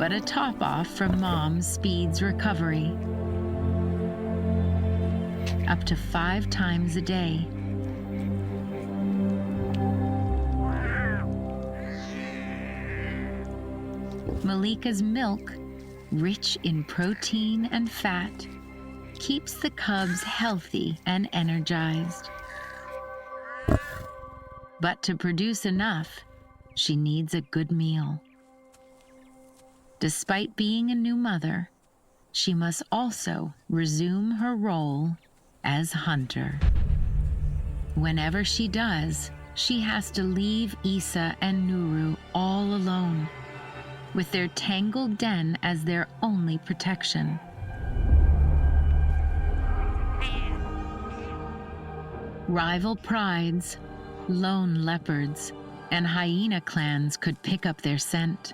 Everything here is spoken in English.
but a top-off from Mom speeds recovery. Up to 5 times a day. Malika's milk, rich in protein and fat, keeps the cubs healthy and energized. But to produce enough, she needs a good meal. Despite being a new mother, she must also resume her role as hunter. Whenever she does, she has to leave Isa and Nuru all alone, with their tangled den as their only protection. Rival prides, lone leopards, and hyena clans could pick up their scent.